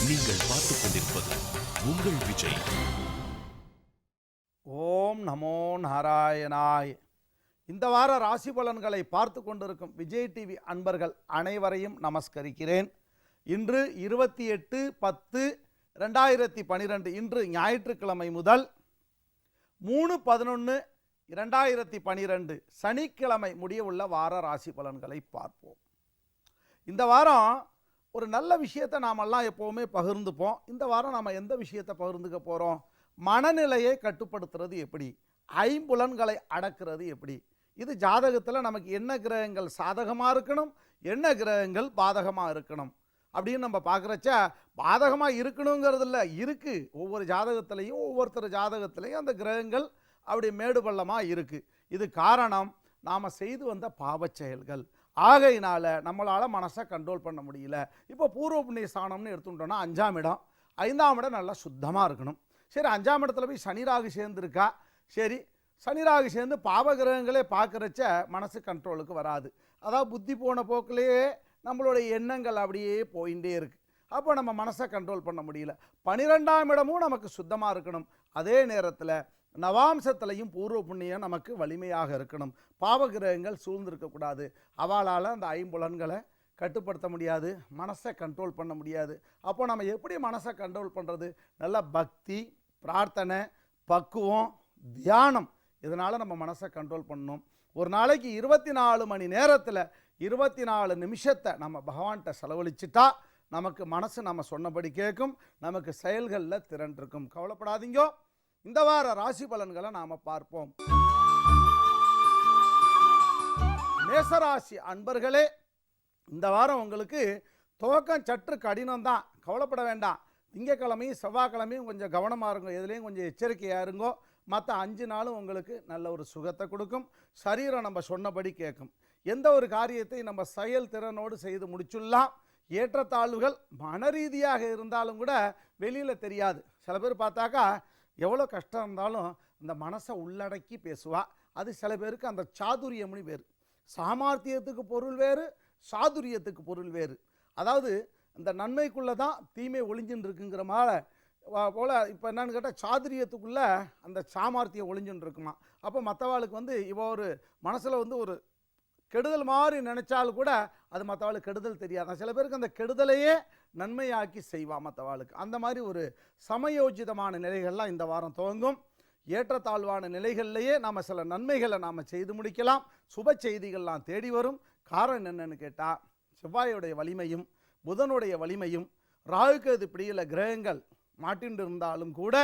நீங்கள் பார்த்துக் கொண்டிருப்பது உங்கள் விஜய். ஓம் நமோ நாராயணாய். இந்த வார ராசி பலன்களை பார்த்து கொண்டிருக்கும் விஜய் டிவி அன்பர்கள் அனைவரையும் நமஸ்கரிக்கிறேன். இன்று 28/10/2012, இன்று ஞாயிற்றுக்கிழமை முதல் 3/11/2012 சனிக்கிழமை முடிய உள்ள வார ராசி பலன்களை பார்ப்போம். இந்த வாரம் ஒரு நல்ல விஷயத்தை நாமெல்லாம் எப்போவுமே பகிர்ந்துப்போம். இந்த வாரம் நாம் எந்த விஷயத்தை பகிர்ந்துக்க போகிறோம்? மனநிலையை கட்டுப்படுத்துறது எப்படி, ஐம்புலன்களை அடக்கிறது எப்படி, இது ஜாதகத்தில் நமக்கு என்ன கிரகங்கள் சாதகமாக இருக்கணும், என்ன கிரகங்கள் பாதகமாக இருக்கணும் அப்படின்னு நம்ம பார்க்குறச்ச, பாதகமாக இருக்கணுங்கிறது இல்லை, இருக்குது. ஒவ்வொரு ஜாதகத்திலையும் ஒவ்வொருத்தர் ஜாதகத்திலையும் அந்த கிரகங்கள் அப்படி மேடு பள்ளமாக இருக்குது. இது காரணம் நாம் செய்து வந்த பாவச் செயல்கள். ஆகையினால் நம்மளால் மனசை கண்ட்ரோல் பண்ண முடியல. இப்போ பூர்வ புண்ணிய ஸ்தானம்னு எடுத்துட்டோன்னா 5ஆம் இடம், 5ஆம் இடம் நல்லா சுத்தமாக இருக்கணும். சரி, 5ஆம் இடத்துல போய் சனி ராகு சேர்ந்துருக்கா. சரி, சனி ராகு சேர்ந்து பாவகிரகங்களே பார்க்குறச்ச மனசு கண்ட்ரோலுக்கு வராது. அதாவது புத்தி போன போக்கிலேயே நம்மளுடைய எண்ணங்கள் அப்படியே போயிட்டே இருக்குது. அப்போ நம்ம மனசை கண்ட்ரோல் பண்ண முடியல. 12ஆம் இடமும் நமக்கு சுத்தமாக இருக்கணும். அதே நேரத்தில் நவாம்சத்திலையும் பூர்வ புண்ணியம் நமக்கு வலிமையாக இருக்கணும். பாவகிரகங்கள் சூழ்ந்திருக்கக்கூடாது. அவளால் அந்த ஐம்புலன்களை கட்டுப்படுத்த முடியாது, மனசை கண்ட்ரோல் பண்ண முடியாது. அப்போ நம்ம எப்படி மனசை கண்ட்ரோல் பண்ணுறது? நல்ல பக்தி, பிரார்த்தனை, பக்குவம், தியானம், இதனால் நம்ம மனசை கண்ட்ரோல் பண்ணணும். ஒரு நாளைக்கு 24 மணி நேரத்தில் 24 நிமிஷத்தை நம்ம பகவான்கிட்ட செலவழிச்சிட்டா நமக்கு மனசு நம்ம சொன்னபடி கேட்கும், நமக்கு செயல்களில் திறன் இருக்கும். கவலைப்படாதீங்க. இந்த வார ராசி பலன்களை நாம் பார்ப்போம். மேசராசி அன்பர்களே, இந்த வாரம் உங்களுக்கு துவக்கம் சற்று கடினம் தான், கவலைப்பட வேண்டாம். திங்கக்கிழமையும் செவ்வாய்க்கிழமையும் கொஞ்சம் கவனமாக இருங்கோ, எதுலேயும் கொஞ்சம் எச்சரிக்கையாக இருங்கோ. மற்ற 5 நாளும் உங்களுக்கு நல்ல ஒரு சுகத்தை கொடுக்கும். சரீரம் நம்ம சொன்னபடி கேட்கும். எந்த ஒரு காரியத்தை நம்ம செயல் திறனோடு செய்து முடிச்சுடலாம். ஏற்றத்தாழ்வுகள் மன ரீதியாக இருந்தாலும் கூட வெளியில் தெரியாது. சில பேர் பார்த்தாக்கா எவ்வளோ கஷ்டம் இருந்தாலும் அந்த மனசை உள்ளடக்கி பேசுவா. அது சில பேருக்கு அந்த சாதுரியம்னு வேறு. சாமர்த்தியத்துக்கு பொருள் வேறு, சாதுரியத்துக்கு பொருள் வேறு. அதாவது அந்த நன்மைக்குள்ளே தான் தீமை ஒளிஞ்சுன்னு இருக்குங்கிற மாதிரி போல். இப்போ என்னன்னு கேட்டால், சாதுரியத்துக்குள்ளே அந்த சாமர்த்தியம் ஒளிஞ்சுன்னு இருக்குமா. அப்போ மற்றவாளுக்கு இவ ஒரு மனசில் ஒரு கெடுதல் மாதிரி நினச்சாலும் கூட அது மற்றவாளுக்கு கெடுதல் தெரியாது. சில பேருக்கு அந்த கெடுதலையே நன்மையாக்கி செய்வா மற்றவாளுக்கு. அந்த மாதிரி ஒரு சமயோஜிதமான நிலைகள்லாம் இந்த வாரம் துவங்கும். ஏற்றத்தாழ்வான நிலைகள்லேயே நாம் சில நன்மைகளை நாம் செய்து முடிக்கலாம். சுப செய்திகள்லாம் தேடி வரும். காரணம் என்னன்னு கேட்டால், செவ்வாயுடைய வலிமையும் புதனுடைய வலிமையும் ராகுகேது பிடியில் கிரகங்கள் மாட்டின்று இருந்தாலும் கூட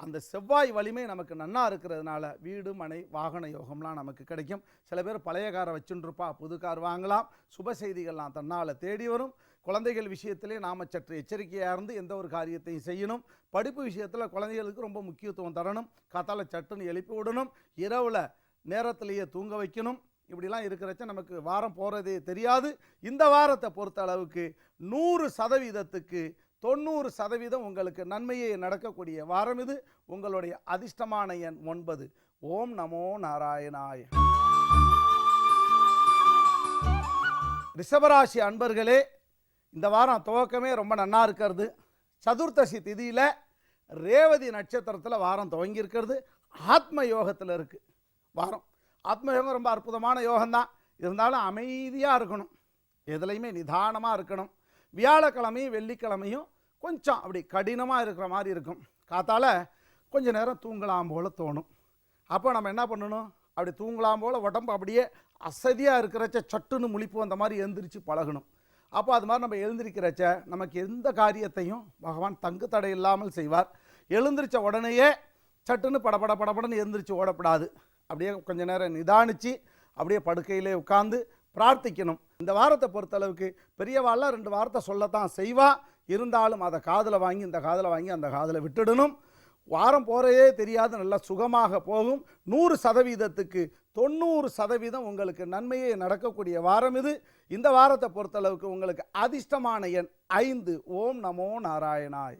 அந்த செவ்வாய் வலிமை நமக்கு நன்னா இருக்கிறதுனால வீடு மனை வாகன யோகம்லாம் நமக்கு கிடைக்கும். சில பேர் பழைய காரை வச்சுருப்பா, புது கார் வாங்கலாம். சுப செய்திகள்லாம் தன்னால் தேடி வரும். குழந்தைகள் விஷயத்திலே நாம் சற்று எச்சரிக்கையாக இருந்து எந்த ஒரு காரியத்தையும் செய்யணும். படிப்பு விஷயத்தில் குழந்தைகளுக்கு ரொம்ப முக்கியத்துவம் தரணும். காத்தால சட்டுன்னு எழுப்பி விடணும். இரவில் நேரத்திலேயே தூங்க வைக்கணும். இப்படிலாம் இருக்கிறச்ச நமக்கு வாரம் போகிறதே தெரியாது. இந்த வாரத்தை பொறுத்த அளவுக்கு 100%க்கு 90% உங்களுக்கு நன்மையே நடக்கக்கூடிய வாரம் இது. உங்களுடைய அதிர்ஷ்டமான எண் 9. ஓம் நமோ நாராயணாய. ரிஷபராசி அன்பர்களே, இந்த வாரம் துவக்கமே ரொம்ப நன்னா இருக்கிறது. சதுர்த்தசி திதியில் ரேவதி நட்சத்திரத்தில் வாரம் துவங்கியிருக்கிறது. ஆத்ம யோகத்தில் இருக்குது வாரம். ஆத்ம யோகம் ரொம்ப அற்புதமான யோகம்தான். இருந்தாலும் அமைதியாக இருக்கணும், எதுலையுமே நிதானமாக இருக்கணும். வியாழக்கிழமையும் வெள்ளிக்கிழமையும் கொஞ்சம் அப்படி கடினமாக இருக்கிற மாதிரி இருக்கும். காத்தால் கொஞ்சம் நேரம் தூங்கலாம் போல் தோணும். அப்போ நம்ம என்ன பண்ணணும்? அப்படி தூங்கலாம் போல் உடம்பு அப்படியே அசதியாக இருக்கிறச்ச சட்டுன்னு முழிப்பு அந்த மாதிரி எழுந்திரிச்சு பழகணும். அப்போ அது மாதிரி நம்ம எழுந்திருக்கிறச்ச நமக்கு எந்த காரியத்தையும் பகவான் தங்கு தடை இல்லாமல் செய்வார். எழுந்திரிச்ச உடனேயே சட்டுன்னு படபடன்னு எழுந்திரிச்சு ஓடப்படாது. அப்படியே கொஞ்சம் நேரம் நிதானித்து அப்படியே படுக்கையிலே உட்கார்ந்து பிரார்த்திக்கணும். இந்த வாரத்தை பொறுத்தளவுக்கு பெரியவாள்லாம் 2 வாரத்தை சொல்லத்தான் செய்வா. இருந்தாலும் அதை காதில் வாங்கி இந்த காதில் வாங்கி அந்த காதில் விட்டுடணும். வாரம் போகிறதே தெரியாது, நல்லா சுகமாக போகும். 100%க்கு 90% உங்களுக்கு நன்மையே நடக்கக்கூடிய வாரம் இது. இந்த வாரத்தை பொறுத்தளவுக்கு உங்களுக்கு அதிர்ஷ்டமான எண் 5. ஓம் நமோ நாராயணாய்.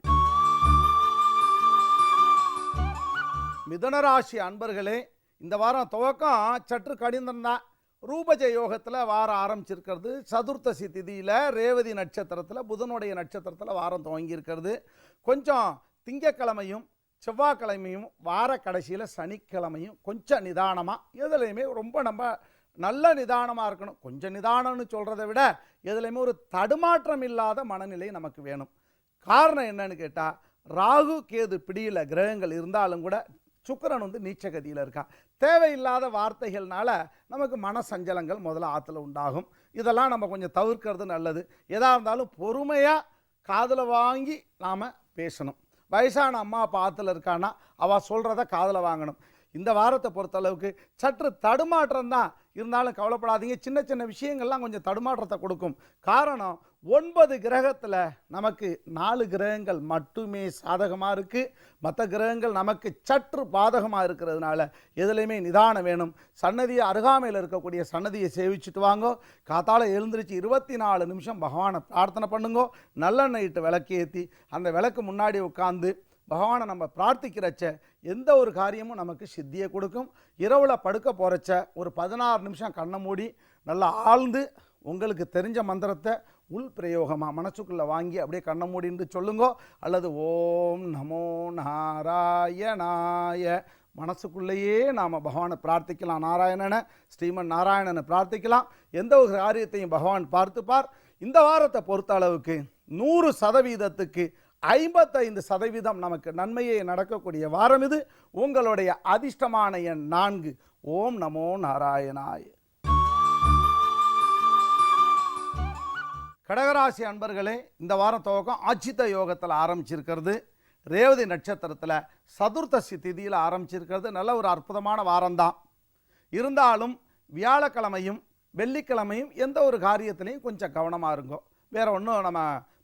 மிதுனராசி அன்பர்களே, இந்த வாரம் துவக்கம் சற்று கடினம்தான். ரூபஜ யோகத்தில் வாரம் ஆரம்பிச்சிருக்கிறது. சதுர்த்தசி திதியில் ரேவதி நட்சத்திரத்தில் புதனுடைய நட்சத்திரத்தில் வாரம் துவங்கியிருக்கிறது. கொஞ்சம் திங்கக்கிழமையும் செவ்வாய்க்கிழமையும் வார கடைசியில் சனிக்கிழமையும் கொஞ்சம் நிதானமாக, எதுலேயுமே ரொம்ப நம்ம நல்ல நிதானமாக இருக்கணும். கொஞ்சம் நிதானம்னு சொல்கிறத விட எதுலேயுமே ஒரு தடுமாற்றம் இல்லாத மனநிலை நமக்கு வேணும். காரணம் என்னன்னு கேட்டால், ராகு கேது பிடியில் கிரகங்கள் இருந்தாலும் கூட சுக்கிரன் நீச்சகதியில் இருக்கா. தேவையில்லாத வார்த்தைகள்னால நமக்கு மன சஞ்சலங்கள் முதல்ல ஆற்றுல உண்டாகும். இதெல்லாம் நம்ம கொஞ்சம் தவிர்க்கிறது நல்லது. எதாக இருந்தாலும் பொறுமையாக காதில் வாங்கி நாம் பேசணும். வயசான அம்மா அப்பா ஆற்றுல இருக்கான்னா அவள் சொல்கிறத காதில் வாங்கணும். இந்த வாரத்தை பொறுத்தளவுக்கு சற்று தடுமாற்றம் தான் இருந்தாலும் கவலைப்படாதீங்க. சின்ன சின்ன விஷயங்கள்லாம் கொஞ்சம் தடுமாற்றத்தை கொடுக்கும். காரணம், 9 கிரகத்தில் நமக்கு 4 கிரகங்கள் மட்டுமே சாதகமாக இருக்குது. மற்ற கிரகங்கள் நமக்கு சற்று பாதகமாக இருக்கிறதுனால எதுலேயுமே நிதானம் வேணும். சன்னதியை அருகாமையில் இருக்கக்கூடிய சன்னதியை சேவிச்சுட்டு வாங்கோ. காத்தால எழுந்திரிச்சு 24 நிமிஷம் பகவானை பிரார்த்தனை பண்ணுங்கோ. நல்லெண்ணெயிட்டு விளக்கு ஏற்றி அந்த விளக்கு முன்னாடி உட்காந்து பகவானை நம்ம பிரார்த்திக்கிறச்ச எந்த ஒரு காரியமும் நமக்கு சித்தியை கொடுக்கும். இரவில் படுக்க போகிறச்ச ஒரு 16 நிமிஷம் கண்ணை மூடி நல்லா ஆழ்ந்து உங்களுக்கு தெரிஞ்ச மந்திரத்தை உள் பிரயோகமாக மனசுக்குள்ளே வாங்கி அப்படியே கண்ணை மூடின்னு சொல்லுங்கோ. அல்லது ஓம் நமோ நாராயணாய மனசுக்குள்ளேயே நாம் பகவானை பிரார்த்திக்கலாம். நாராயணனை, ஸ்ரீமன் நாராயணனை பிரார்த்திக்கலாம். எந்த ஒரு காரியத்தையும் பகவான் பார்த்துப்பார். இந்த வாரத்தை பொறுத்த அளவுக்கு 100%க்கு 55% நமக்கு நன்மையை நடக்கக்கூடிய வாரம் இது. உங்களுடைய அதிர்ஷ்டமான எண் 4. ஓம் நமோ நாராயணாய. கடகராசி அன்பர்களே, இந்த வாரம் துவக்கம் ஆச்சித்த யோகத்தில் ஆரம்பிச்சிருக்கிறது. ரேவதி நட்சத்திரத்தில் சதுர்த்தசி திதியில் ஆரம்பிச்சிருக்கிறது. நல்ல ஒரு அற்புதமான வாரம்தான். இருந்தாலும் வியாழக்கிழமையும் வெள்ளிக்கிழமையும் எந்த ஒரு காரியத்திலையும் கொஞ்சம் கவனமாக இருங்கோ. வேறு ஒன்றும் நம்ம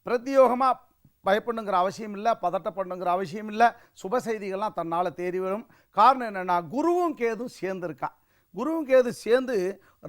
பிரத்யோகமாக பயப்படுங்கிற அவசியம் இல்லை, பதட்டப்படுங்கிற அவசியம் இல்லை. சுப செய்திகள்லாம் தன்னால் தேடி வரும். காரணம் என்னென்னா, குருவும் கேதும் சேர்ந்துருக்கா. குருவும் கேது சேர்ந்து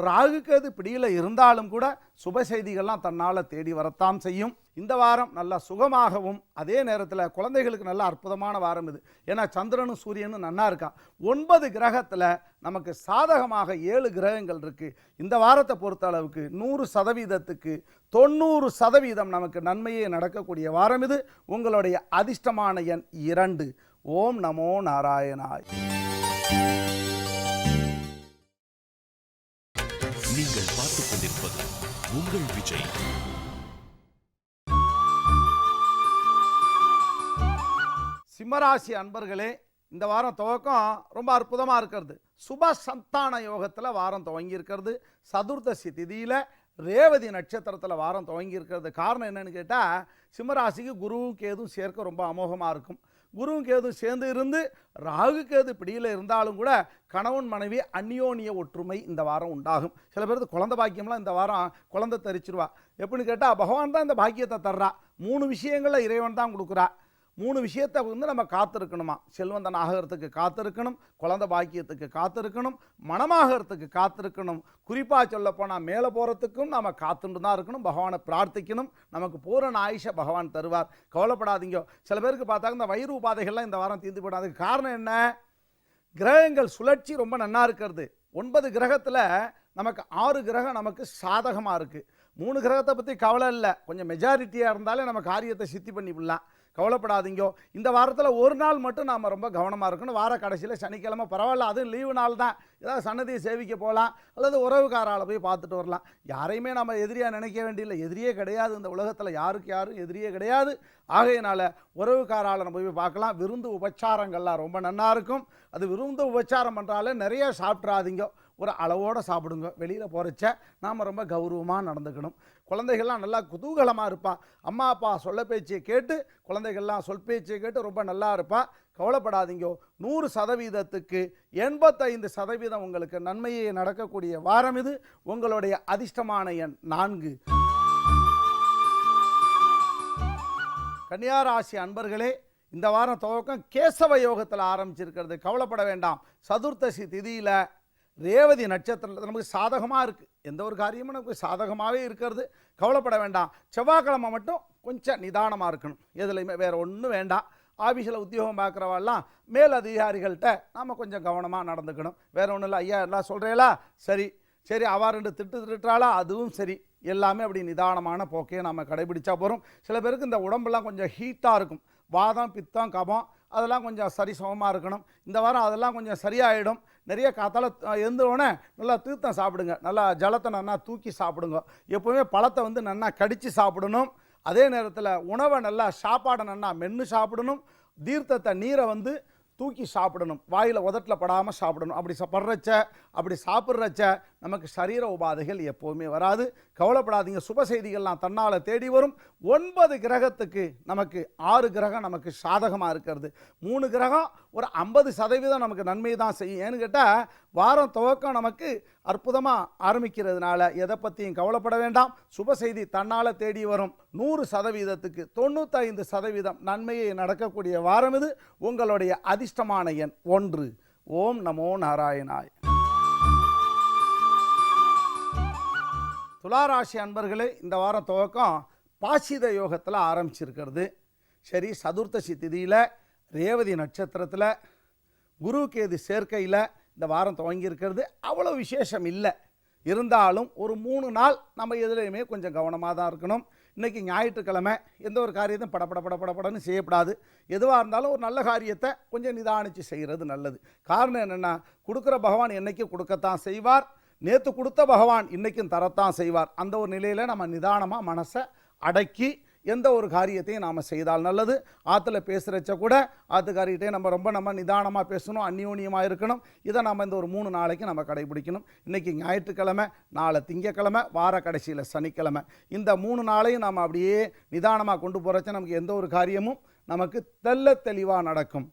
ராகு கேது பிடியில் இருந்தாலும் கூட சுப செய்திகள்லாம் தன்னால் தேடி வரத்தான் செய்யும். இந்த வாரம் நல்லா சுகமாகவும் அதே நேரத்தில் குழந்தைகளுக்கு நல்ல அற்புதமான வாரம் இது. ஏன்னா சந்திரனும் சூரியனும் நன்னா இருக்கா. 9 கிரகத்தில் நமக்கு சாதகமாக 7 கிரகங்கள் இருக்குது. இந்த வாரத்தை பொறுத்த அளவுக்கு 100%க்கு 90% நமக்கு நன்மையே நடக்கக்கூடிய வாரம் இது. உங்களுடைய அதிர்ஷ்டமான எண் 2. ஓம் நமோ நாராயணாய். நீங்கள் பார்த்துக் கொண்டிருப்பது உங்கள் விஜய். சிம்மராசி அன்பர்களே, இந்த வாரம் துவக்கம் ரொம்ப அற்புதமாக இருக்கிறது. சுப சந்தான யோகத்தில் வாரம் துவங்கி இருக்கிறது. சதுர்த்தசி திதியில் ரேவதி நட்சத்திரத்தில் வாரம் துவங்கி இருக்கிறது. காரணம் என்னன்னு கேட்டால், சிம்மராசிக்கு குருவும் கேதும் சேர்க்க ரொம்ப அமோகமாக இருக்கும். குருவும் கேது சேர்ந்து இருந்து ராகு கேது பிடியில் இருந்தாலும் கூட கணவன் மனைவி அந்யோன்ய ஒற்றுமை இந்த வாரம் உண்டாகும். சில பேருக்கு குழந்தை பாக்கியம்லாம் இந்த வாரம் குழந்தை தரிச்சிருவா. எப்படின்னு கேட்டால், பகவான் தான் இந்த பாக்கியத்தை தர்றா. 3 விஷயங்களில் இறைவன் தான் கொடுக்குறா. 3 விஷயத்தை நம்ம காத்திருக்கணுமா. செல்வந்தன் ஆகிறதுக்கு காத்திருக்கணும், குழந்தை பாக்கியத்துக்கு காத்திருக்கணும், மனமாகறதுக்கு காத்திருக்கணும். குறிப்பாக சொல்லப்போனால் மேலே போகிறதுக்கும் நம்ம காத்துட்டு தான் இருக்கணும். பகவானை பிரார்த்திக்கணும். நமக்கு பூரண ஆயுஷை பகவான் தருவார். கவலைப்படாதீங்க. சில பேருக்கு பார்த்தாங்க இந்த வயிறு உபாதைகள்லாம் இந்த வாரம் தீர்ந்து போயிடும். அதுக்கு காரணம் என்ன? கிரகங்கள் சுழற்சி ரொம்ப நன்னா இருக்கிறது. 9 கிரகத்தில் நமக்கு 6 கிரகம் நமக்கு சாதகமாக இருக்குது. 3 கிரகத்தை பற்றி கவலை இல்லை. கொஞ்சம் மெஜாரிட்டியாக இருந்தாலே நம்ம காரியத்தை சித்தி பண்ணிவிடலாம். கவலைப்படாதீங்க. இந்த வாரத்தில் ஒரு நாள் மட்டும் நாம் ரொம்ப கவனமாக இருக்கணும். வார கடைசியில் சனிக்கிழமை பரவாயில்ல, அதுவும் லீவு நாள் தான். ஏதாவது சன்னதியை சேவிக்க போகலாம், அல்லது உறவுக்காரால் போய் பார்த்துட்டு வரலாம். யாரையுமே நம்ம எதிரியாக நினைக்க வேண்டியதில்லை. எதிரியே கிடையாது இந்த உலகத்தில். யாருக்கு யாரும் எதிரியே கிடையாது. ஆகையினால் உறவுக்காரால் நம்ம போய் பார்க்கலாம். விருந்து உபச்சாரங்கள்லாம் ரொம்ப நன்னா இருக்கும். அது விருந்து உபச்சாரம் பண்ணுறாலே நிறைய சாப்பிட்றாதீங்க. ஒரு அளவோடு சாப்பிடுங்க. வெளியில் போகிறச்ச நாம் ரொம்ப கௌரவமாக நடந்துக்கணும். குழந்தைகள்லாம் நல்லா குதூகலமாக இருப்பா. அம்மா அப்பா சொல்ல பேச்சை கேட்டு குழந்தைகள்லாம் சொல் பேச்சை கேட்டு ரொம்ப நல்லா இருப்பா. கவலைப்படாதீங்க. 100%க்கு 85% உங்களுக்கு நன்மையே நடக்கக்கூடிய வாரம் இது. உங்களுடைய அதிர்ஷ்டமான எண் 4. கன்னியாராசி அன்பர்களே, இந்த வாரம் துவக்கம் கேசவ யோகத்தில் ஆரம்பிச்சிருக்கிறது. கவலைப்பட வேண்டாம். சதுர்த்தசி திதியில் ரேவதி நட்சத்திரத்தில் நமக்கு சாதகமாக இருக்குது. எந்த ஒரு காரியமும் நமக்கு சாதகமாகவே இருக்கிறது. கவலைப்பட வேண்டாம். செவ்வாய்க்கிழமை மட்டும் கொஞ்சம் நிதானமாக இருக்கணும். எதுலையுமே வேறு ஒன்றும் வேண்டாம். ஆஃபீஸில் உத்தியோகம் பார்க்குறவாள்லாம் மேல் அதிகாரிகள்கிட்ட நாம் கொஞ்சம் கவனமாக நடந்துக்கணும். வேறு ஒன்றும் இல்லை. ஐயா எல்லாம் சொல்கிறீங்களா? சரி, சரி அவ 2 திட்டுறாளா, அதுவும் சரி. எல்லாமே அப்படி நிதானமான போக்கையை நம்ம கடைபிடிச்சா போகிறோம். சில பேருக்கு இந்த உடம்பெல்லாம் கொஞ்சம் ஹீட்டாக இருக்கும். வாதம், பித்தம், கபம் அதெல்லாம் கொஞ்சம் சரிசமமாக இருக்கணும். இந்த வாரம் அதெல்லாம் கொஞ்சம் சரியாயிடும். நிறைய காத்தால எழுந்தவுடனே நல்லா தீர்த்தம் சாப்பிடுங்க. நல்லா ஜலத்தை நல்லா தூக்கி சாப்பிடுங்க. எப்போவுமே பழத்தை வந்து நல்லா கடித்து சாப்பிடணும். அதே நேரத்தில் உணவை நல்லா சாப்பாடை நல்லா மென்று சாப்பிடணும். தீர்த்தத்தை நீரை வந்து தூக்கி சாப்பிடணும். வாயில் உதட்டில் படாமல் சாப்பிடணும். அப்படி படுறச்ச அப்படி சாப்பிட்றச்ச நமக்கு சரீர உபாதைகள் எப்போவுமே வராது. கவலைப்படாதீங்க. சுப செய்திகள்லாம் தன்னால் தேடி வரும். 9 கிரகத்துக்கு நமக்கு 6 கிரகம் நமக்கு சாதகமாக இருக்கிறது. 3 கிரகம் ஒரு 50% நமக்கு நன்மை தான் செய்யும். ஏன்னு கேட்டால் வாரம் துவக்கம் நமக்கு அற்புதமாக ஆரம்பிக்கிறதுனால எதை பற்றியும் கவலைப்பட வேண்டாம். சுப செய்தி தன்னால் தேடி வரும். 100%க்கு 95% நன்மையை நடக்கக்கூடிய வாரம் இது. உங்களுடைய அதிர்ஷ்டமான எண் 1. ஓம் நமோ நாராயணாய். துளாராசி அன்பர்களே, இந்த வாரம் துவக்கம் பாசித யோகத்தில் ஆரம்பிச்சிருக்கிறது. சரி, சதுர்த்தசி திதியில் ரேவதி நட்சத்திரத்தில் குரு கேது சேர்க்கையில் இந்த வாரம் துவங்கியிருக்கிறது. அவ்வளோ விசேஷம் இல்லை. இருந்தாலும் ஒரு 3 நாள் நம்ம எதுலேயுமே கொஞ்சம் கவனமாக தான் இருக்கணும். இன்றைக்கி ஞாயிற்றுக்கிழமை, எந்த ஒரு காரியத்தையும் படப்படன்னு செய்யப்படாது. எதுவாக இருந்தாலும் ஒரு நல்ல காரியத்தை கொஞ்சம் நிதானித்து செய்கிறது நல்லது. காரணம் என்னென்னா, கொடுக்குற பகவான் என்றைக்கும் கொடுக்கத்தான் செய்வார். நேற்று கொடுத்த பகவான் இன்றைக்கும் தரத்தான் செய்வார். அந்த ஒரு நிலையில் நம்ம நிதானமாக மனசை அடக்கி எந்த ஒரு காரியத்தையும் நாம் செய்தால் நல்லது. ஆற்றுல பேசுகிறச்ச கூட ஆற்றுக்காரிகிட்டே நம்ம நிதானமாக பேசணும், அந்யோன்யமாக இருக்கணும். இதை நம்ம இந்த ஒரு 3 நாளைக்கு நம்ம கடைபிடிக்கணும். இன்றைக்கி ஞாயிற்றுக்கிழமை, நாளை திங்கக்கிழமை, வார கடைசியில் சனிக்கிழமை. இந்த 3 நாளையும் நம்ம அப்படியே நிதானமாக கொண்டு போகிறச்ச நமக்கு எந்த ஒரு காரியமும் நமக்கு தெளிவாக நடக்கும்.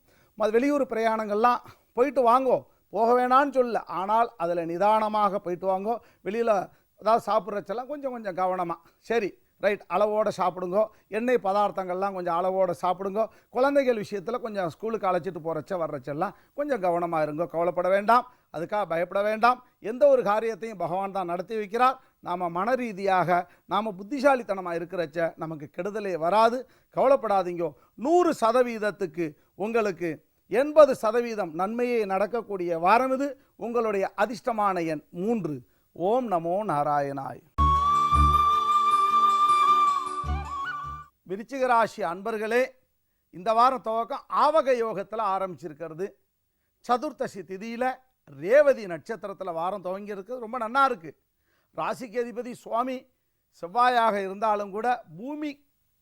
வெளியூர் பிரயாணங்கள்லாம் போயிட்டு வாங்கோ, போக வேணான்னு சொல்ல, ஆனால் அதில் நிதானமாக போயிட்டு வாங்கோ. வெளியில் அதாவது சாப்பிட்றச்செல்லாம் கொஞ்சம் கவனமாக, சரி ரைட், அளவோடு சாப்பிடுங்கோ. எண்ணெய் பதார்த்தங்கள்லாம் கொஞ்சம் அளவோடு சாப்பிடுங்கோ. குழந்தைகள் விஷயத்தில் கொஞ்சம் ஸ்கூலுக்கு அழைச்சிட்டு போகிறச்ச வர்றச்செல்லாம் கொஞ்சம் கவனமாக இருங்கோ. கவலைப்பட வேண்டாம், அதுக்காக பயப்பட வேண்டாம். எந்த ஒரு காரியத்தையும் பகவான் தான் நடத்தி வைக்கிறார். நாம் மன ரீதியாக நாம் புத்திசாலித்தனமாக இருக்கிறச்ச நமக்கு கெடுதலே வராது. கவலைப்படாதீங்கோ. 100%க்கு உங்களுக்கு 80% நன்மையே நடக்கக்கூடிய வாரம் இது. உங்களுடைய அதிர்ஷ்டமான எண் 3. ஓம் நமோ நாராயணாய். விருச்சிக ராசி அன்பர்களே, இந்த வாரம் துவக்கம் ஆவக யோகத்தில் ஆரம்பிச்சிருக்கிறது. சதுர்த்தசி திதியில் ரேவதி நட்சத்திரத்தில் வாரம் துவங்கி இருக்குது. ரொம்ப நல்லா இருக்குது. ராசிக்கு அதிபதி சுவாமி செவ்வாயாக இருந்தாலும் கூட பூமி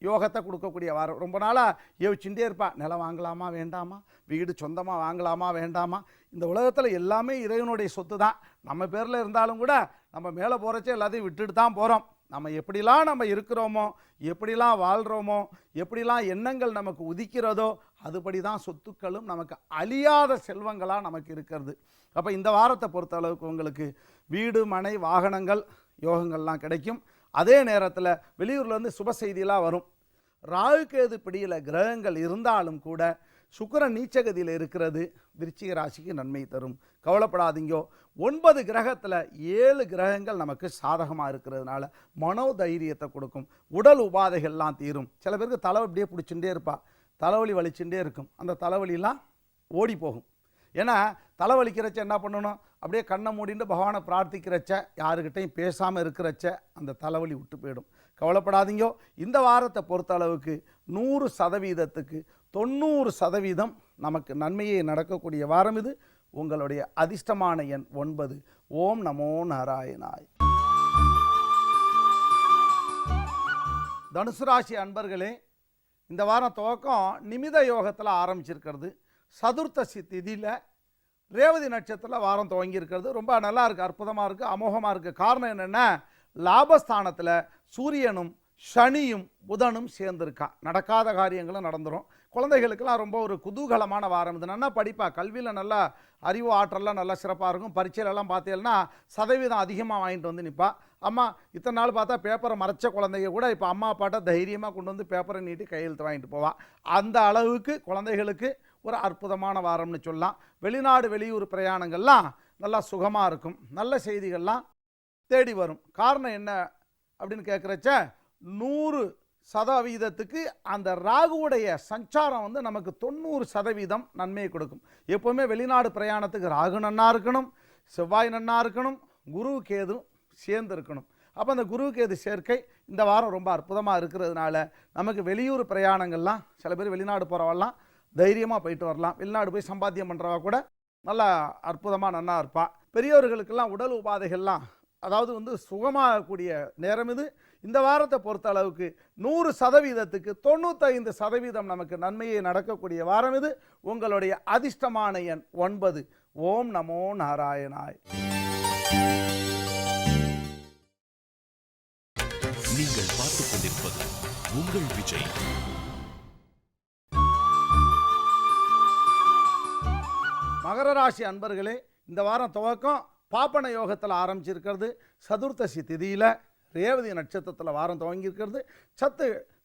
யோகத்தை கொடுக்கக்கூடிய வாரம். ரொம்ப நாளாக யோசிச்சுட்டே இருப்பா, நிலம் வாங்கலாமா வேண்டாமா, வீடு சொந்தமாக வாங்கலாமா வேண்டாமா. இந்த உலகத்தில் எல்லாமே இறைவனுடைய சொத்து தான். நம்ம பேரில் இருந்தாலும் கூட நம்ம மேலே போகிறச்சே எல்லாத்தையும் விட்டுட்டு தான் போகிறோம். நம்ம எப்படிலாம் நம்ம இருக்கிறோமோ, எப்படிலாம் வாழ்கிறோமோ, எப்படிலாம் எண்ணங்கள் நமக்கு உதிக்கிறதோ, அதுபடி தான் சொத்துக்களும் நமக்கு அழியாத செல்வங்களாக நமக்கு இருக்கிறது. அப்போ இந்த வாரத்தை பொறுத்த அளவுக்கு உங்களுக்கு வீடு, மனை, வாகனங்கள், யோகங்கள்லாம் கிடைக்கும். அதே நேரத்தில் வெளியூர்லேருந்து சுப செய்தியெலாம் வரும். ராகு கேது பிடியில் கிரகங்கள் இருந்தாலும் கூட சுக்கிரன் நீச்சகதியில் இருக்கிறது விருச்சிக ராசிக்கு நன்மை தரும். கவலைப்படாதீங்கோ. 9 கிரகத்தில் 7 கிரகங்கள் நமக்கு சாதகமாக இருக்கிறதுனால மனோதைரியத்தை கொடுக்கும். உடல் உபாதைகள்லாம் தீரும். சில பேருக்கு தலை அப்படியே பிடிச்சுட்டே இருப்பா, தலைவலி வலிச்சுட்டே இருக்கும். அந்த தலைவலிலாம் ஓடி போகும். ஏன்னா தலைவலிக்கிறச்ச என்ன பண்ணணும், அப்படியே கண்ணை மூடிட்டு பகவானை பிரார்த்திக்கிறச்ச, யாருக்கிட்டையும் பேசாமல் இருக்கிறச்ச அந்த தலைவலி விட்டு போயிடும். கவலைப்படாதீங்கோ. இந்த வாரத்தை பொறுத்த அளவுக்கு 100%க்கு 90% நமக்கு நன்மையே நடக்கக்கூடிய வாரம் இது. உங்களுடைய அதிர்ஷ்டமான எண் 9. ஓம் நமோ நாராயணாய். தனுசு ராசி அன்பர்களே, இந்த வாரம் துவக்கம் நிமித யோகத்தில் ஆரம்பிச்சிருக்கிறது. சதுர்த்தசி திதியில் ரேவதி நட்சத்திரத்தில் வாரம் துவங்கி இருக்கிறது. ரொம்ப நல்லா இருக்குது, அற்புதமாக இருக்குது, அமோகமாக இருக்குது. காரணம் என்னென்னா, லாபஸ்தானத்தில் சூரியனும் சனியும் புதனும் சேர்ந்துருக்கா. நடக்காத காரியங்களும் நடந்துடும். குழந்தைகளுக்கெல்லாம் ரொம்ப ஒரு குதூகலமான வாரம் இது. நல்லா படிப்பா, கல்வியில் நல்லா அறிவு ஆற்றலாம் நல்லா சிறப்பாக இருக்கும். பரீட்சையிலலாம் பார்த்தீங்கன்னா சதவீதம் அதிகமாக வாங்கிட்டு வந்து நிற்பா. அம்மா இத்தனை நாள் பார்த்தா பேப்பரை மறைச்ச குழந்தைங்க கூட இப்போ அம்மா அப்பாட்ட தைரியமாக கொண்டு வந்து பேப்பரை நீட்டி கையெழுத்து வாங்கிட்டு போவா. அந்த அளவுக்கு குழந்தைகளுக்கு ஒரு அற்புதமான வாரம்னு சொல்லலாம். வெளிநாடு வெளியூர் பிரயாணங்கள்லாம் நல்லா சுகமாக இருக்கும். நல்ல செய்திகள்லாம் தேடி வரும். காரணம் என்ன அப்படின்னு கேட்குறச்ச, 100% அந்த ராகுவுடைய சஞ்சாரம் வந்து நமக்கு 90% நன்மையை கொடுக்கும். எப்போவுமே வெளிநாடு பிரயாணத்துக்கு ராகு நன்னா இருக்கணும், செவ்வாய் நன்னா இருக்கணும், குரு கேது சேர்ந்து இருக்கணும். அப்போ அந்த குரு கேது சேர்க்கை இந்த வாரம் ரொம்ப அற்புதமாக இருக்கிறதுனால நமக்கு வெளியூர் பிரயாணங்கள்லாம் சில பேர் வெளிநாடு போகிறவெல்லாம் தைரியமாக போயிட்டு வரலாம். வெளிநாடு போய் சம்பாத்தியம் பண்ணுறவா கூட நல்லா அற்புதமாக நன்னா இருப்பா. பெரியவர்களுக்கெல்லாம் உடல் உபாதைகள்லாம் அதாவது சுகமாகக்கூடிய நேரம் இது. இந்த வாரத்தை பொறுத்த அளவுக்கு 100%க்கு 95% நமக்கு நன்மையை நடக்கக்கூடிய வாரம் இது. உங்களுடைய அதிர்ஷ்டமான எண் 9. ஓம் நமோ நாராயணாய். நீங்கள் பார்த்துக் கொண்டிருப்பது உங்கள் விஜய். மகர ராசி அன்பர்களே, இந்த வாரம் துவக்கம் பாப்பன யோகத்தில் ஆரம்பிச்சிருக்கிறது. சதுர்த்தசி திதியில் ரேவதி நட்சத்திரத்தில் வாரம் துவங்கியிருக்கிறது.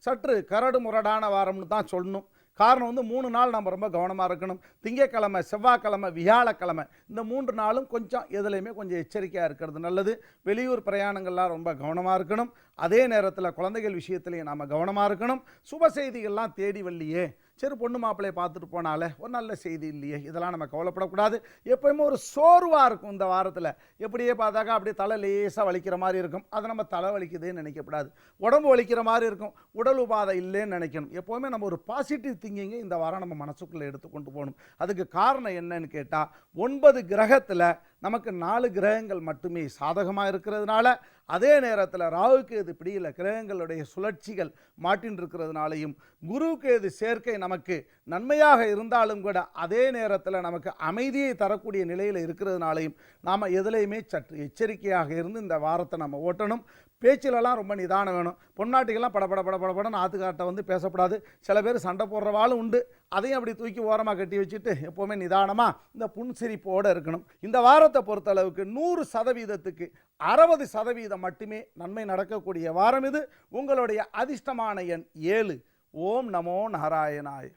சற்று கரடு முரடான வாரம்னு தான் சொல்லணும். காரணம் 3 நாள் நம்ம ரொம்ப கவனமாக இருக்கணும். திங்கட்கிழமை, செவ்வாய்க்கிழமை, வியாழக்கிழமை இந்த 3 நாளும் கொஞ்சம் எதுலையுமே கொஞ்சம் எச்சரிக்கையாக இருக்கிறது நல்லது. வெளியூர் பிரயாணங்கள்லாம் ரொம்ப கவனமாக இருக்கணும். அதே நேரத்தில் குழந்தைகள் விஷயத்துலையும் நாம் கவனமாக இருக்கணும். சுப செய்திகள்லாம் தேடி வரலையே, சரி பொண்ணு மாப்பிள்ளையை பார்த்துட்டு போனாலே ஒரு நல்ல செய்தி இல்லையே, இதெல்லாம் நம்ம கவலைப்படக்கூடாது. எப்போயுமே ஒரு சோர்வாக இருக்கும் இந்த வாரத்தில். எப்படியே பார்த்தாக்கா அப்படியே தலை லேசாக வலிக்கிற மாதிரி இருக்கும். அதை நம்ம தலை வலிக்குதுன்னு நினைக்கக்கூடாது. உடம்பு வலிக்கிற மாதிரி இருக்கும், உடல் உபாதை இல்லைன்னு நினைக்கணும். எப்போவுமே நம்ம ஒரு பாசிட்டிவ் திங்கிங்கை இந்த வாரம் நம்ம மனசுக்குள்ளே எடுத்துக்கொண்டு போகணும். அதுக்கு காரணம் என்னன்னு கேட்டால் 9 கிரகத்தில் நமக்கு 4 கிரகங்கள் மட்டுமே சாதகமாக இருக்கிறதுனால, அதே நேரத்தில் ராகுக்கு இது பிடியில கிரகங்களுடைய சுழற்சிகள் மாட்டின் இருக்கிறதுனாலையும், குருவுக்கு இது சேர்க்கை நமக்கு நன்மையாக இருந்தாலும் கூட அதே நேரத்தில் நமக்கு அமைதியை தரக்கூடிய நிலையில் இருக்கிறதுனாலையும் நாம் எதுலையுமே சற்று எச்சரிக்கையாக இருந்து இந்த வாரத்தை நம்ம ஓட்டணும். பேச்சிலெல்லாம் ரொம்ப நிதானம் வேணும். பொன்னாட்டிகள்லாம் படப்படன்னு ஆத்துக்கார்ட்ட பேசப்படாது. சில பேர் சண்டை போடுறவாளும் உண்டு. அதையும் அப்படி தூக்கி ஓரமாக கட்டி வச்சுட்டு எப்போவுமே நிதானமாக இந்த புன்சிரிப்போடு இருக்கணும். இந்த வாரத்தை பொறுத்தளவுக்கு 100%க்கு 60% மட்டுமே நன்மை நடக்கக்கூடிய வாரம் இது. உங்களுடைய அதிர்ஷ்டமான எண் 7. ஓம் நமோ நாராயணாய்.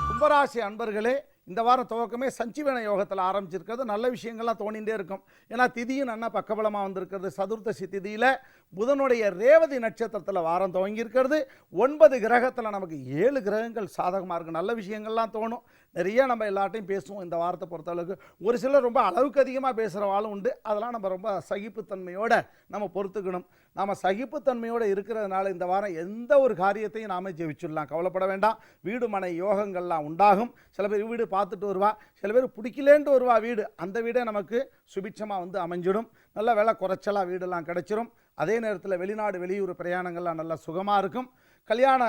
கும்பராசி அன்பர்களே, இந்த வாரம் துவக்கமே சஞ்சீவன யோகத்தில் ஆரம்பிச்சிருக்கிறது. நல்ல விஷயங்கள்லாம் தோணிகிட்டே இருக்கும். ஏன்னா திதியும் நல்லா பக்கபலமாக வந்திருக்கிறது. சதுர்த்தசி திதியில் புதனுடைய ரேவதி நட்சத்திரத்தில் வாரம் துவங்கியிருக்கிறது. 9 கிரகத்தில் நமக்கு 7 கிரகங்கள் சாதகமாக இருக்குது. நல்ல விஷயங்கள்லாம் தோணும். நிறைய நம்ம எல்லாட்டையும் பேசுவோம் இந்த வாரத்தை பொறுத்தளவுக்கு. ஒரு சிலர் ரொம்ப அளவுக்கு அதிகமாக பேசுகிறவாளும் உண்டு. அதெல்லாம் நம்ம ரொம்ப சகிப்புத்தன்மையோடு நம்ம பொறுத்துக்கணும். நாம் சகிப்புத்தன்மையோடு இருக்கிறதுனால இந்த வாரம் எந்த ஒரு காரியத்தையும் நாம் ஜெயிச்சிடலாம், கவலைப்பட வேண்டாம். வீடு மனை யோகங்கள்லாம் உண்டாகும். சில பேர் வீடு பார்த்துட்டு வருவா, சில பேர் பிடிக்கலேன்ட்டு வருவா வீடு. அந்த வீடே நமக்கு சுபிட்சமாக அமைஞ்சிடும். நல்ல விலை குறைச்சலாக வீடெல்லாம் கிடைச்சிரும். அதே நேரத்தில் வெளிநாடு வெளியூர் பிரயாணங்கள்லாம் நல்லா சுகமாக இருக்கும். கல்யாண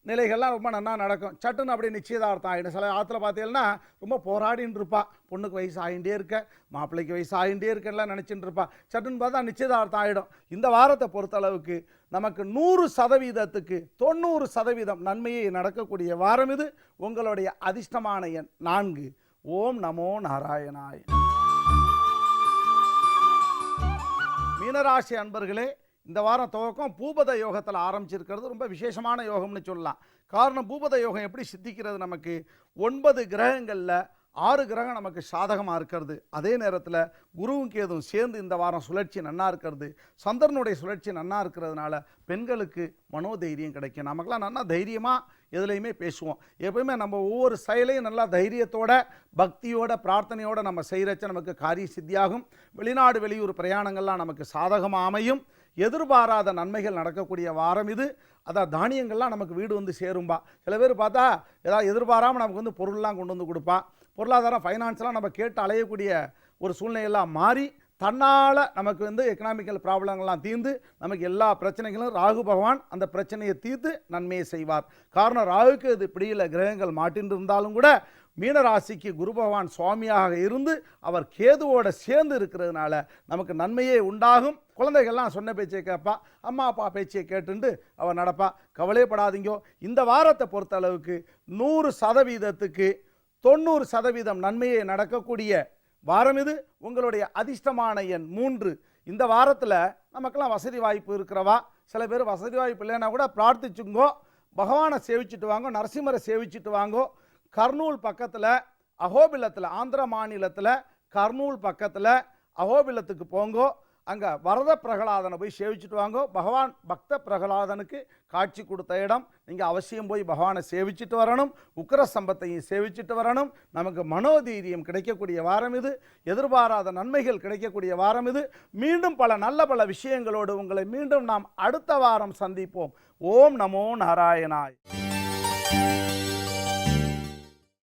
நிலைகள்லாம் ரொம்ப நல்லா நடக்கும். சட்டுன்னு அப்படியே நிச்சயதார்த்தம் ஆகிடும். சில ஆற்றுல பார்த்தீங்கன்னா ரொம்ப போராடின்னு இருப்பா. பொண்ணுக்கு வயசு ஆகிட்டே இருக்க, மாப்பிள்ளைக்கு வயசு ஆகிட்டே இருக்கெல்லாம் நினச்சிட்டு இருப்பா. சட்டுன்னு பார்த்தா நிச்சயதார்த்தம் ஆகிடும். இந்த வாரத்தை பொறுத்தளவுக்கு நமக்கு 100%க்கு 90% நன்மையை நடக்கக்கூடிய வாரம் இது. உங்களுடைய அதிர்ஷ்டமான எண் 4. ஓம் நமோ நாராயணாய். மீனராசி அன்பர்களே, இந்த வாரம் துவக்கம் பூபத யோகத்தில் ஆரம்பிச்சிருக்கிறது. ரொம்ப விசேஷமான யோகம்னு சொல்லலாம். காரணம், பூபத யோகம் எப்படி சித்திக்கிறது, நமக்கு 9 கிரகங்களில் 6 கிரகம் நமக்கு சாதகமாக இருக்கிறது. அதே நேரத்தில் குருவும் கேதுவும் சேர்ந்து இந்த வாரம் சுழற்சி நன்னா இருக்கிறது. சந்திரனுடைய சுழற்சி நன்னா இருக்கிறதுனால பெண்களுக்கு மனோதைரியம் கிடைக்கும். நமக்கெல்லாம் நல்லா தைரியமாக எதுலையுமே பேசுவோம். எப்பவுமே நம்ம ஒவ்வொரு செயலையும் நல்லா தைரியத்தோட பக்தியோட பிரார்த்தனையோடு நம்ம செய்கிறச்ச நமக்கு காரிய சித்தியாகும். வெளிநாடு வெளியூர் பிரயாணங்கள்லாம் நமக்கு சாதகமாக அமையும். எதிர்பாராத நன்மைகள் நடக்கக்கூடிய வாரம் இது. அதான் தானியங்கள்லாம் நமக்கு வீடு சேரும்பா. சில பேர் பார்த்தா ஏதாவது எதிர்பாராமல் நமக்கு பொருள்லாம் கொண்டு கொடுப்பா. பொருளாதாரம் ஃபைனான்ஸ்லாம் நம்ம கேட்டு அலையக்கூடிய ஒரு சூழ்நிலையெல்லாம் மாறி தன்னால் நமக்கு எக்கனாமிக்கல் ப்ராப்ளங்கள்லாம் தீர்ந்து நமக்கு எல்லா பிரச்சனைகளும் ராகு பகவான் அந்த பிரச்சனையை தீர்த்து நன்மையை செய்வார். காரணம், ராகுக்கு இது பிடியில் கிரகங்கள் மாட்டின்னு இருந்தாலும் கூட மீனராசிக்கு குரு பகவான் சுவாமியாக இருந்து அவர் கேதுவோட சேர்ந்து இருக்கிறதுனால நமக்கு நன்மையே உண்டாகும். குழந்தைகள்லாம் சொன்ன பேச்சை கேட்பா, அம்மா அப்பா பேச்சையை கேட்டுண்டு அவர் நடப்பா. கவலைப்படாதீங்கோ. இந்த வாரத்தை பொறுத்த அளவுக்கு 100%க்கு 90% நன்மையை நடக்கக்கூடிய வாரம் இது. உங்களுடைய அதிர்ஷ்டமான எண் 3. இந்த வாரத்தில் நமக்கெல்லாம் வசதி வாய்ப்பு இருக்கிறவா, சில பேர் வசதி வாய்ப்பு இல்லைன்னா கூட பிரார்த்திச்சுங்கோ, பகவானை சேவிச்சுட்டு வாங்கோ, நரசிம்மரை சேவிச்சுட்டு வாங்கோ. கர்னூல் பக்கத்தில் அகோபிலத்தில், ஆந்திர மாநிலத்தில் கர்னூல் பக்கத்தில் அகோபிலத்துக்கு போங்கோ. அங்கே வரத பிரகலாதனை போய் சேவிச்சுட்டு வாங்க. பகவான் பக்த பிரகலாதனுக்கு காட்சி கொடுத்த இடம். நீங்கள் அவசியம் போய் பகவானை சேவிச்சுட்டு வரணும். உக்கிர சம்பத்தையும் சேவிச்சுட்டு வரணும். நமக்கு மனோதீரியம் கிடைக்கக்கூடிய வாரம் இது. எதிர்பாராத நன்மைகள் கிடைக்கக்கூடிய வாரம் இது. மீண்டும் பல நல்ல விஷயங்களோடு உங்களை மீண்டும் நாம் அடுத்த வாரம் சந்திப்போம். ஓம் நமோ நாராயணாய்.